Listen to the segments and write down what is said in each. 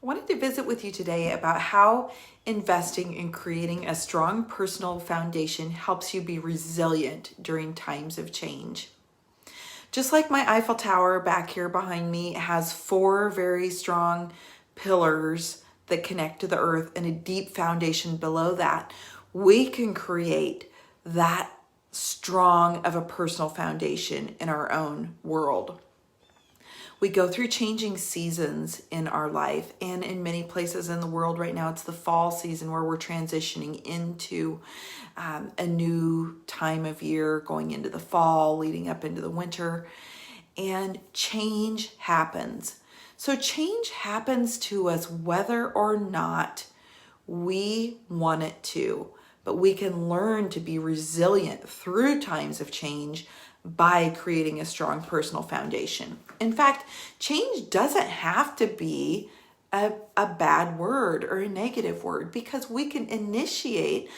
I wanted to visit with you today about how investing in creating a strong personal foundation helps you be resilient during times of change. Just like my Eiffel Tower back here behind me has 4 very strong pillars that connect to the earth and a deep foundation below that, we can create that strong of a personal foundation in our own world. We go through changing seasons in our life, and in many places in the world right now, it's the fall season where we're transitioning into a new time of year, going into the fall, leading up into the winter, and change happens. So change happens to us whether or not we want it to, but we can learn to be resilient through times of change by creating a strong personal foundation. In fact, change doesn't have to be a bad word or a negative word, because we can initiate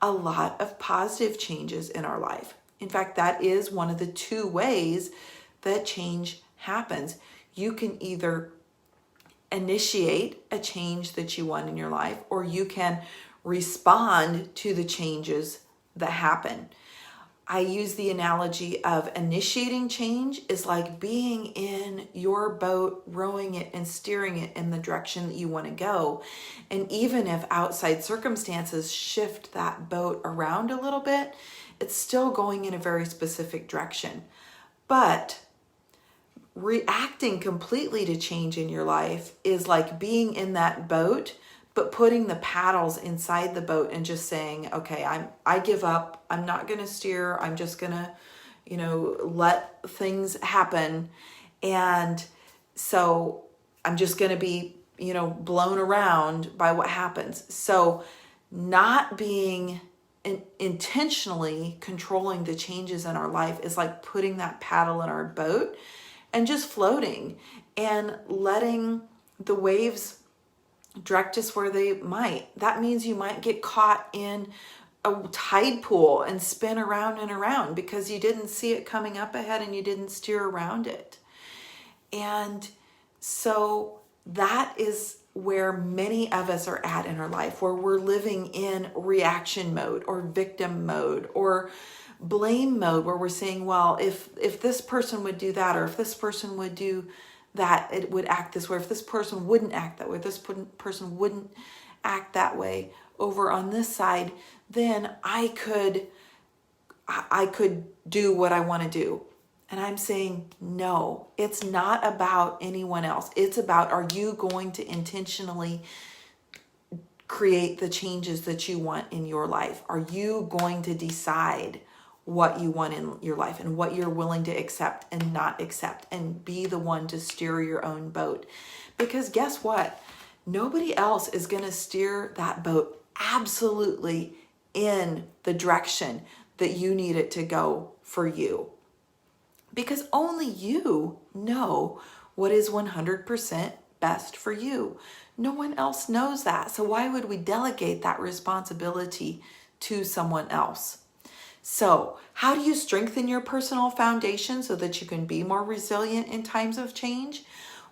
a lot of positive changes in our life. In fact, that is one of the 2 ways that change happens. You can either initiate a change that you want in your life, or you can respond to the changes that happen. I use the analogy of initiating change is like being in your boat, rowing it and steering it in the direction that you want to go. And even if outside circumstances shift that boat around a little bit, it's still going in a very specific direction. But reacting completely to change in your life is like being in that boat, but putting the paddles inside the boat and just saying, okay, I give up. I'm not going to steer. I'm just going to, let things happen. And so I'm just going to be, blown around by what happens. So not being intentionally controlling the changes in our life is like putting that paddle in our boat and just floating and letting the waves direct us where they might. That means you might get caught in a tide pool and spin around and around because you didn't see it coming up ahead and you didn't steer around it. And so that is where many of us are at in our life, where we're living in reaction mode or victim mode or blame mode, where we're saying, well, if this person would do that, or if this person would do that, it would act this way. If this person wouldn't act that way, if this person wouldn't act that way over on this side, then I could do what I want to do. And I'm saying, no, it's not about anyone else. It's about, are you going to intentionally create the changes that you want in your life? Are you going to decide what you want in your life and what you're willing to accept and not accept, and be the one to steer your own boat? Because guess what? Nobody else is going to steer that boat absolutely in the direction that you need it to go for you. Because only you know what is 100% best for you. No one else knows that. So why would we delegate that responsibility to someone else? So how do you strengthen your personal foundation so that you can be more resilient in times of change?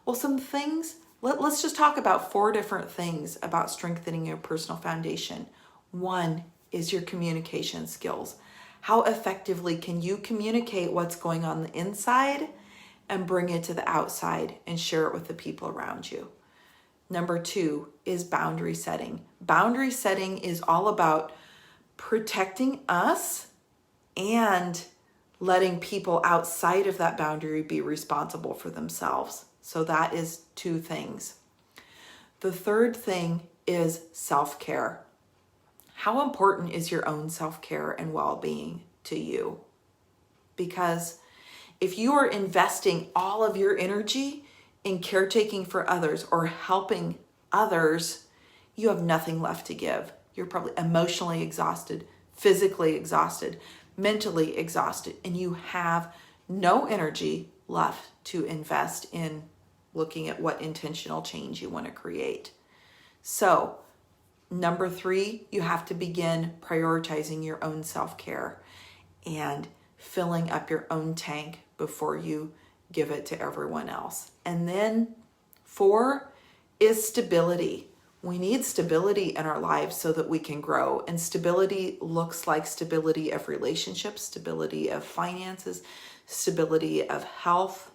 Well, some things, let's just talk about 4 different things about strengthening your personal foundation. 1 is your communication skills. How effectively can you communicate what's going on the inside and bring it to the outside and share it with the people around you? Number 2 is boundary setting. Boundary setting is all about protecting us and letting people outside of that boundary be responsible for themselves. So that is 2 things. The 3rd thing is self-care. How important is your own self-care and well-being to you? Because if you are investing all of your energy in caretaking for others or helping others, you have nothing left to give. You're probably emotionally exhausted, physically exhausted, mentally exhausted, and you have no energy left to invest in looking at what intentional change you want to create. So, number 3, you have to begin prioritizing your own self-care and filling up your own tank before you give it to everyone else. And then 4, is stability. We need stability in our lives so that we can grow. And stability looks like stability of relationships, stability of finances, stability of health.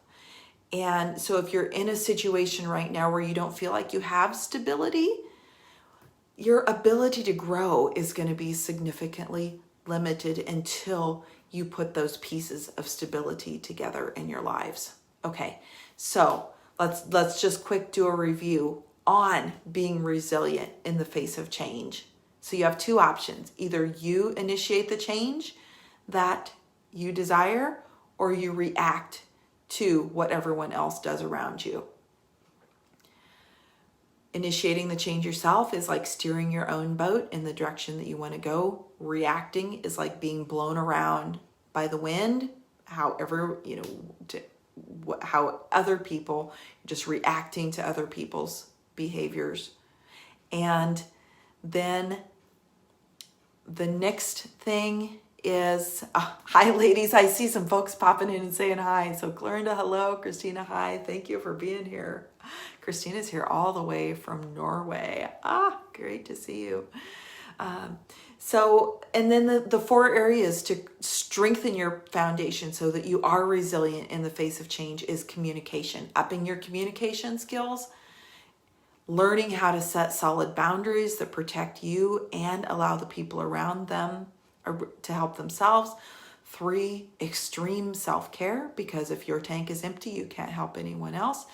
And so if you're in a situation right now where you don't feel like you have stability, your ability to grow is going to be significantly limited until you put those pieces of stability together in your lives. Okay, so let's just quick do a review on being resilient in the face of change. So you have two options. Either you initiate the change that you desire, or you react to what everyone else does around you. Initiating the change yourself is like steering your own boat in the direction that you want to go. Reacting is like being blown around by the wind, however, how other people, just reacting to other people's behaviors. And then the next thing is, hi ladies, I see some folks popping in and saying hi. So Clarinda, hello. Christina, hi. Thank you for being here. Christina's here all the way from Norway. Great to see you. And then the 4 areas to strengthen your foundation so that you are resilient in the face of change is communication. Upping your communication skills, learning how to set solid boundaries that protect you and allow the people around them to help themselves. 3, extreme self-care, because if your tank is empty, you can't help anyone else.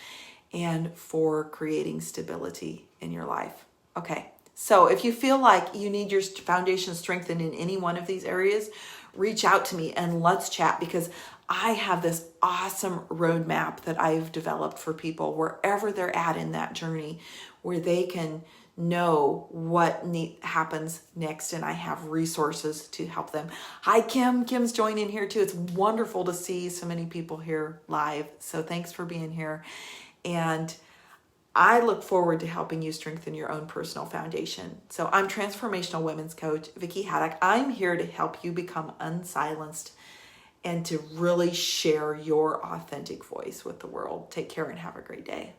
And 4, creating stability in your life. Okay, so if you feel like you need your foundation strengthened in any one of these areas, reach out to me and let's chat, because I have this awesome roadmap that I've developed for people wherever they're at in that journey, where they can know what happens next, and I have resources to help them. Hi Kim, Kim's joining here too. It's wonderful to see so many people here live, so thanks for being here. And I look forward to helping you strengthen your own personal foundation. So I'm Transformational Women's Coach Vicki Haddock. I'm here to help you become unsilenced and to really share your authentic voice with the world. Take care and have a great day.